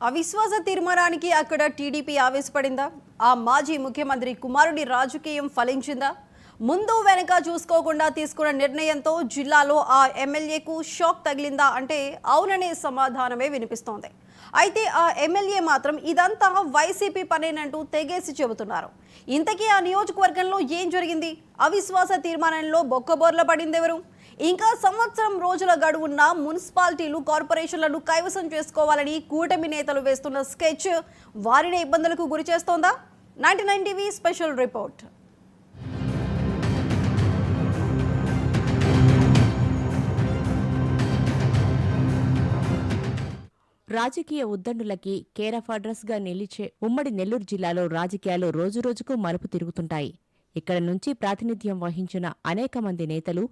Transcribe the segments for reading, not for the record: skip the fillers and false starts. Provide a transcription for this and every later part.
అవిశ్వాస తీర్మానానికి అక్కడ టీడీపీ ఆవేశపడిందా? ఆ మాజీ ముఖ్యమంత్రి కుమారుడి రాజకీయం ఫలించిందా? ముందు వెనక చూసుకోకుండా తీసుకున్న నిర్ణయంతో జిల్లాలో ఆ ఎమ్మెల్యేకు షాక్ తగిలిందా అంటే అవుననే సమాధానమే వినిపిస్తోంది. అయితే ఆ ఎమ్మెల్యే మాత్రం ఇదంతా వైసీపీ పనేనంటూ తెగేసి చెబుతున్నారు. ఇంతకీ ఆ నియోజకవర్గంలో ఏం జరిగింది? అవిశ్వాస తీర్మానంలో బొక్కబోర్ల పడిందెవరు? ఇంకా సంవత్సరం రోజుల గడువున్న మున్సిపాలిటీలు కార్పొరేషన్లను కైవసం చేసుకోవాలని కూటమి నేతలు వేస్తున్న స్కెచ్ వారిని ఇబ్బందులకు గురి చేస్తోందా? 99 టీవీ స్పెషల్ రిపోర్ట్. రాజకీయ ఉద్దండులకి కేర్ ఆఫ్ అడ్రస్ గా నిలిచే ఉమ్మడి నెల్లూరు జిల్లాలో రాజకీయాలు రోజురోజుకు మలుపు తిరుగుతుంటాయి. ఇక్కడ నుంచి ప్రాతినిధ్యం వహించిన అనేక మంది నేతలు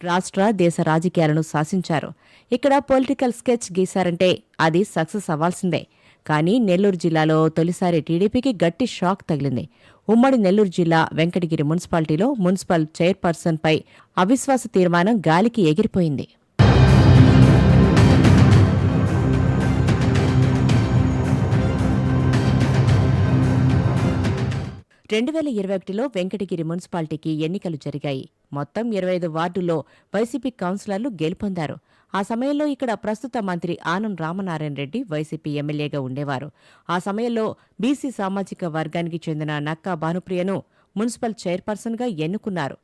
రాష్ట్ర, దేశ రాజకీయాలను శాసించారు. ఇక్కడ పొలిటికల్ స్కెచ్ గీశారంటే అది సక్సెస్ అవ్వాల్సిందే. కానీ నెల్లూరు జిల్లాలో తొలిసారి టీడీపీకి గట్టి షాక్ తగిలింది. ఉమ్మడి నెల్లూరు జిల్లా వెంకటగిరి మున్సిపాలిటీలో మున్సిపల్ చైర్పర్సన్పై అవిశ్వాస తీర్మానం గాలికి ఎగిరిపోయింది. 2021లో వెంకటగిరి మున్సిపాలిటీకి ఎన్నికలు జరిగాయి. మొత్తం 25 వార్డుల్లో వైసీపీ కౌన్సిలర్లు గెలుపొందారు. ఆ సమయంలో ఇక్కడ ప్రస్తుత మంత్రి ఆనం రామనారాయణ రెడ్డి వైసీపీ ఎమ్మెల్యేగా ఉండేవారు. ఆ సమయంలో బీసీ సామాజిక వర్గానికి చెందిన నక్కా భానుప్రియను మున్సిపల్ చైర్పర్సన్గా ఎన్నుకున్నారు.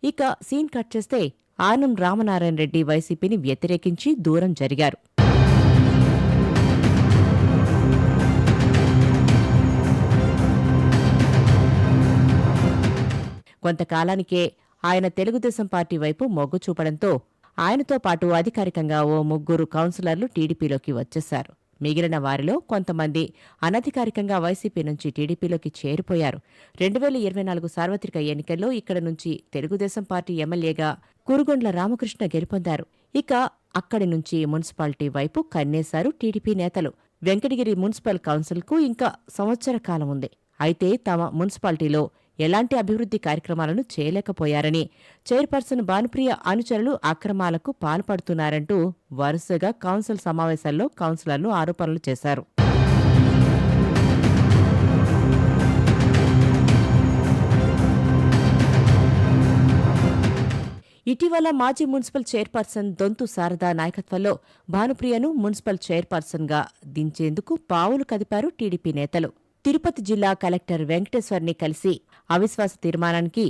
ఇక సీన్ కట్ చేస్తే ఆనం రామనారాయణ రెడ్డి వైసీపీని వ్యతిరేకించి దూరం జరిగారు. కొంతకాలానికే ఆయన తెలుగుదేశం పార్టీ వైపు మొగ్గు చూపడంతో ఆయనతో పాటు అధికారికంగా ఓ 3 కౌన్సిలర్లు టీడీపీలోకి వచ్చేశారు. మిగిలిన వారిలో కొంతమంది అనధికారికంగా వైసీపీ నుంచి టీడీపీలోకి చేరిపోయారు. 2024 సార్వత్రిక ఎన్నికల్లో ఇక్కడ నుంచి తెలుగుదేశం పార్టీ ఎమ్మెల్యేగా కురుగొండ్ల రామకృష్ణ గెలుపొందారు. ఇక అక్కడి నుంచి మున్సిపాలిటీ వైపు కన్నేశారు టీడీపీ నేతలు. వెంకటగిరి మున్సిపల్ కౌన్సిల్కు ఇంకా సంవత్సర కాలం ఉంది. అయితే తమ మున్సిపాలిటీలో ఎలాంటి అభివృద్ధి కార్యక్రమాలను చేయలేకపోయారని, చైర్పర్సన్ భానుప్రియ అనుచరులు అక్రమాలకు పాల్పడుతున్నారంటూ వరుసగా కౌన్సిల్ సమావేశాల్లో కౌన్సిలర్లు ఆరోపణలు చేశారు. ఇటీవల మాజీ మున్సిపల్ చైర్పర్సన్ దొంతు శారదా నాయకత్వంలో భానుప్రియను మున్సిపల్ చైర్పర్సన్గా దించేందుకు పావులు కదిపారు టీడీపీ నేతలు. తిరుపతి జిల్లా కలెక్టర్ వెంకటేశ్వర్ని కలిసి అవిశ్వాస తీర్మానానికి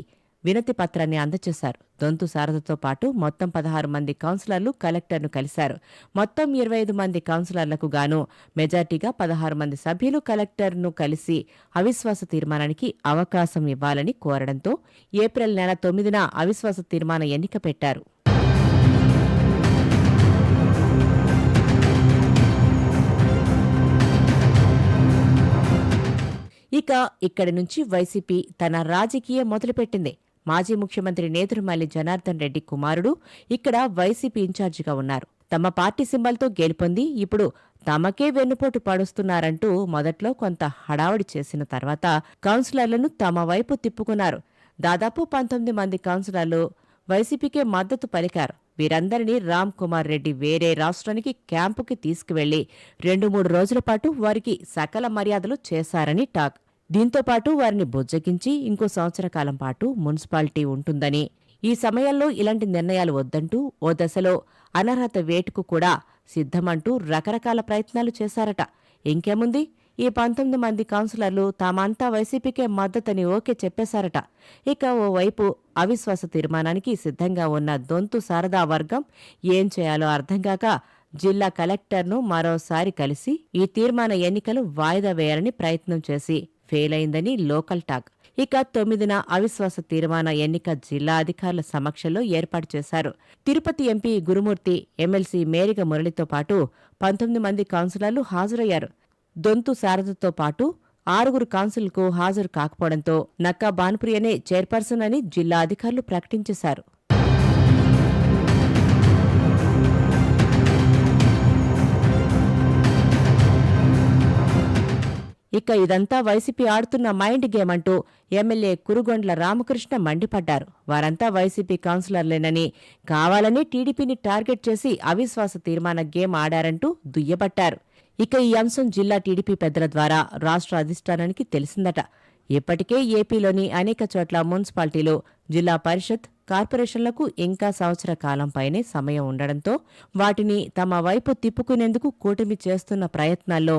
వినతి పత్రాన్ని అందజేశారు. దొంతు శారదతో పాటు మొత్తం 16 మంది కౌన్సిలర్లు కలెక్టర్ను కలిశారు. మొత్తం 25 మంది కౌన్సిలర్లకు గాను మెజార్టీగా 16 మంది సభ్యులు కలెక్టర్ను కలిసి అవిశ్వాస తీర్మానానికి అవకాశం ఇవ్వాలని కోరడంతో ఏప్రిల్ నెల 9న అవిశ్వాస తీర్మాన ఎన్నిక పెట్టారు. ఇక ఇక్కడి నుంచి వైసీపీ తన రాజకీయం మొదలుపెట్టింది. మాజీ ముఖ్యమంత్రి నేదురుమల్లి జనార్దన్ రెడ్డి కుమారుడు ఇక్కడ వైసీపీ ఇన్ఛార్జిగా ఉన్నారు. తమ పార్టీ సింబల్తో గెలుపొంది ఇప్పుడు తమకే వెన్నుపోటు పడుస్తున్నారంటూ మొదట్లో కొంత హడావుడి చేసిన తర్వాత కౌన్సిలర్లను తమ వైపు తిప్పుకున్నారు. దాదాపు 19 మంది కౌన్సిలర్లు వైసీపీకే మద్దతు పలికారు. వీరందరినీ రామ్ కుమార్ రెడ్డి వేరే రాష్ట్రానికి క్యాంపుకి తీసుకువెళ్లి 2-3 రోజుల పాటు వారికి సకల మర్యాదలు చేశారని టాక్. దీంతో పాటు వారిని బుజ్జగించి ఇంకో సంవత్సర కాలం పాటు మున్సిపాలిటీ ఉంటుందని, ఈ సమయంలో ఇలాంటి నిర్ణయాలు వద్దంటూ ఓ దశలో అనర్హత వేటుకు కూడా సిద్ధమంటూ రకరకాల ప్రయత్నాలు చేశారట. ఇంకేముంది, ఈ 19 మంది కౌన్సిలర్లు తామంతా వైసీపీకే మద్దతని ఓకే చెప్పేశారట. ఇక ఓవైపు అవిశ్వాస తీర్మానానికి సిద్ధంగా ఉన్న దొంతు శారదా వర్గం ఏం చేయాలో అర్థంగాక జిల్లా కలెక్టర్ను మరోసారి కలిసి ఈ తీర్మాన ఎన్నికలు వాయిదా వేయాలని ప్రయత్నం చేసి ఫెయిల్ అయిందని లోకల్ టాక్. ఇక 9న అవిశ్వాస తీర్మాన ఎన్నిక జిల్లా అధికారుల సమక్షంలో ఏర్పాటు చేశారు. తిరుపతి ఎంపీ గురుమూర్తి, ఎమ్మెల్సీ మేరిగ మురళితో పాటు 19 మంది కౌన్సిలర్లు హాజరయ్యారు. దొంతు శారదతో పాటు 6 కౌన్సిల్కు హాజరు కాకపోవడంతో నక్కా భానుప్రియనే చైర్పర్సన్ అని జిల్లా అధికారులు ప్రకటించేశారు. ఇక ఇదంతా వైసీపీ ఆడుతున్న మైండ్ గేమ్ అంటూ ఎమ్మెల్యే కురుగొండ్ల రామకృష్ణ మండిపడ్డారు. వారంతా వైసీపీ కౌన్సిలర్లేనని, కావాలని టీడీపీని టార్గెట్ చేసి అవిశ్వాస తీర్మాన గేమ్ ఆడారంటూ దుయ్యబట్టారు. ఇక ఈ అంశం జిల్లా టీడీపీ పెద్దల ద్వారా రాష్ట్ర అధిష్టానానికి తెలిసిందట. ఇప్పటికే ఏపీలోని అనేక చోట్ల మున్సిపాలిటీలు, జిల్లా పరిషత్, కార్పొరేషన్లకు ఇంకా సంవత్సర కాలంపైనే సమయం ఉండడంతో వాటిని తమ వైపు తిప్పుకునేందుకు కూటమి చేస్తున్న ప్రయత్నాల్లో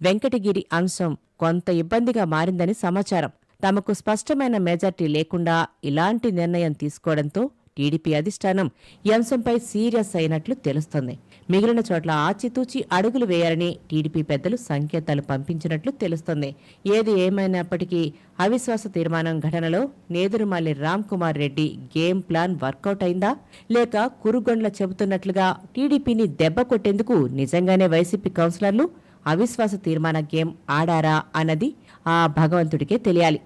వెంకటగిరి అంశం కొంత ఇబ్బందిగా మారిందని సమాచారం. తమకు స్పష్టమైన మెజార్టీ లేకుండా ఇలాంటి నిర్ణయం తీసుకోవడంతో టీడీపీ అధిష్టానం ఈ అంశంపై సీరియస్ అయినట్లు తెలుస్తోంది. మిగిలిన చోట్ల ఆచితూచి అడుగులు వేయాలని టీడీపీ పెద్దలు సంకేతాలు పంపించినట్లు తెలుస్తోంది. ఏది ఏమైనప్పటికీ అవిశ్వాస తీర్మానం ఘటనలో Nedurumalli Ramkumar Reddy game plan work out అయిందా, లేక కురుగొండ్ల చెబుతున్నట్లుగా టీడీపీని దెబ్బ కొట్టేందుకు నిజంగానే వైసీపీ కౌన్సిలర్లు అవిశ్వాస తీర్మాన గేమ్ ఆడారా అన్నది ఆ భగవంతుడికే తెలియాలి.